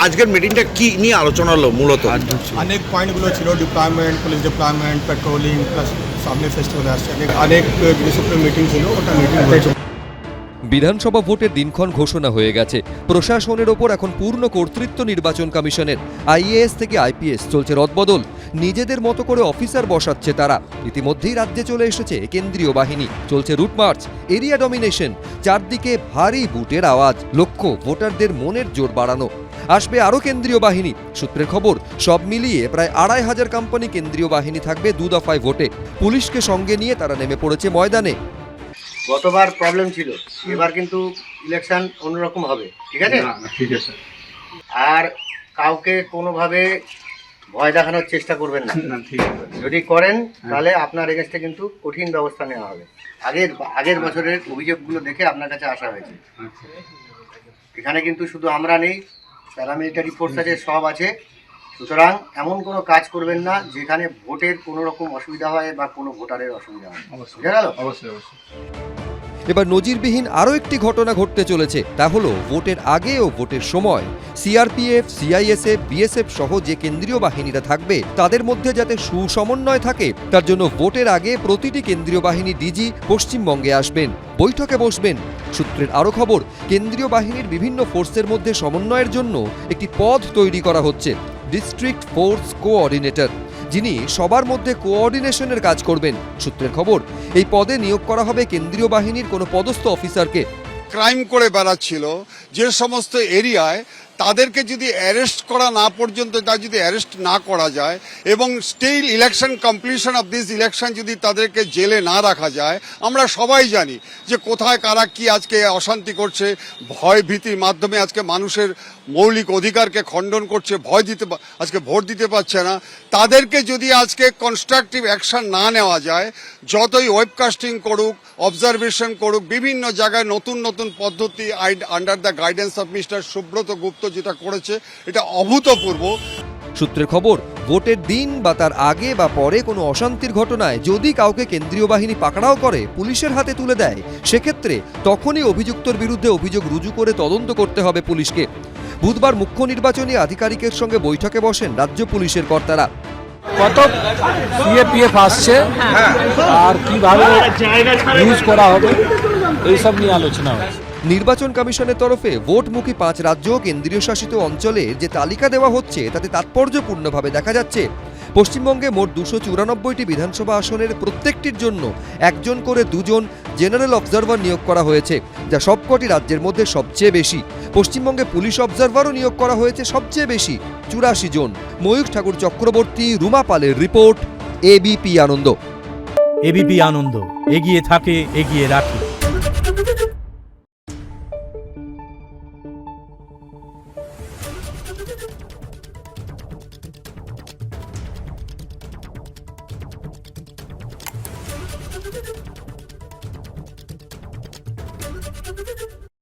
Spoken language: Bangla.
আজকের মিটিংটা কি নিয়ে আলোচনা হলো মূলত? अनेक पॉइंटগুলো ছিল, deployment, police deployment, patrolling, plus সামনে ফেস্টিভ্যাল আসছে, অনেক ডিসিপ্লিন মিটিং ছিল, ওটা মিটিং হয়েছে। বিধানসভা ভোটের দিনক্ষণ ঘোষণা হয়ে গেছে। প্রশাসনের ওপর এখন পূর্ণ কর্তৃত্ব নির্বাচন কমিশনের। আইএএস থেকে আইপিএস চলছে রদবদল, নিজেদের মতো করে অফিসার বসাচ্ছে তারা। ইতিমধ্যেই রাজ্যে চলে এসেছে কেন্দ্রীয় বাহিনী, চলছে রুট মার্চ, এরিয়া ডমিনেশন, চারদিকে ভারী বুটের আওয়াজ, লক্ষ্য ভোটারদের মনের জোর বাড়ানো। আসবে আরও কেন্দ্রীয় বাহিনী। সূত্রের খবর, সব মিলিয়ে প্রায় ২৫০০ কোম্পানি কেন্দ্রীয় বাহিনী থাকবে ২ দফায় ভোটে। পুলিশকে সঙ্গে নিয়ে তারা নেমে পড়েছে ময়দানে। গতবার প্রবলেম ছিল, এবার কিন্তু ইলেকশন অন্যরকম হবে, ঠিক আছে? ঠিক আছে। আর কাউকে কোনোভাবে ভয় দেখানোর চেষ্টা করবেন না। ঠিক আছে। যদি করেন তাহলে আপনার এগেনস্টে কিন্তু কঠিন ব্যবস্থা নেওয়া হবে। আগের বছরের অভিযোগগুলো দেখে আপনার কাছে আসা হয়েছে। এখানে কিন্তু শুধু আমরা নেই, প্যারামিলিটারি ফোর্স আছে, সব আছে। সুতরাং এমন কোনো কাজ করবেন না যেখানে ভোটের কোনো রকম অসুবিধা হয় বা কোনো ভোটারের অসুবিধা হয়। বুঝে গেল? অবশ্যই অবশ্যই। এবার নজিরবিহীন আরও একটি ঘটনা ঘটতে চলেছে, তা হলো ভোটের আগে ও ভোটের সময় সিআরপিএফ, সিআইএসএফ, বিএসএফ সহ যে কেন্দ্রীয় বাহিনীরা থাকবে তাদের মধ্যে যাতে সুসমন্বয় থাকে, তার জন্য ভোটের আগে প্রতিটি কেন্দ্রীয় বাহিনী ডিজি পশ্চিমবঙ্গে আসবেন, বৈঠকে বসবেন। সূত্রের আরও খবর, কেন্দ্রীয় বাহিনীর বিভিন্ন ফোর্সের মধ্যে সমন্বয়ের জন্য একটি পদ তৈরি করা হচ্ছে, ডিস্ট্রিক্ট ফোর্স কোঅর্ডিনেটর, যিনি সবার মধ্যে কোঅর্ডিনেশনের কাজ করবেন। সূত্রের খবর, এই পদে নিয়োগ করা হবে কেন্দ্রীয় বাহিনীর কোনো পদস্থ অফিসারকে। ক্রাইম করে বেড়াচ্ছিল যে সমস্ত এরিয়ায়, তাদেরকে যদি অ্যারেস্ট করা না পর্যন্ত, তা যদি অ্যারেস্ট না করা যায় এবং still election completion of this election যদি তাদেরকে জেলে না রাখা যায়, আমরা সবাই জানি যে কোথায় কারা কি আজকে অশান্তি করছে, ভয় ভীতির মাধ্যমে আজকে মানুষের মৌলিক অধিকারকে খণ্ডন করছে, আজকে ভোট দিতে পারছে না। তাদেরকে যদি আজকে কনস্ট্রাকটিভ অ্যাকশন না নেওয়া যায়, যতই ওয়েবকাস্টিং করুক, অবজারভেশন করুক, বিভিন্ন জায়গায় নতুন নতুন পদ্ধতি under the guidance of mister Subrata Gupta যেটা করেছে, এটা অভূতপূর্ব। সূত্রের খবর, ভোটের দিন বা তার আগে বা পরে কোনো অশান্তির ঘটনায় যদি কাউকে কেন্দ্রীয় বাহিনী পাকড়াও করে, পুলিশের হাতে তুলে দেয়, সেক্ষেত্রে তখনই অভিযুক্তর বিরুদ্ধে অভিযোগ রুজু করে তদন্ত করতে হবে পুলিশকে। বুধবার মুখ্য নির্বাচনী আধিকারিকের সঙ্গে বৈঠকে বসেন রাজ্য পুলিশের কর্তারা। কত সিএপিএফ আসছে আর কিভাবে ইউজ করা হবে এইসব নিয়ে আলোচনা হচ্ছে। নির্বাচন কমিশনের তরফে ভোটমুখী ৫ রাজ্য ও কেন্দ্রীয় শাসিত অঞ্চলের যে তালিকা দেওয়া হচ্ছে তাতে তাৎপর্যপূর্ণভাবে দেখা যাচ্ছে পশ্চিমবঙ্গে মোট ২৯৪টি বিধানসভা আসনের প্রত্যেকটির জন্য একজন করে ২জন জেনারেল অবজারভার নিয়োগ করা হয়েছে, যা সবকটি রাজ্যের মধ্যে সবচেয়ে বেশি। পশ্চিমবঙ্গে পুলিশ অবজারভারও নিয়োগ করা হয়েছে সবচেয়ে বেশি, ৮৪ জন। ময়ূর ঠাকুর চক্রবর্তী, রুমা পালের রিপোর্ট, এবিপি আনন্দ। এবিপি আনন্দ, এগিয়ে থাকে, এগিয়ে রাখে। Thank you.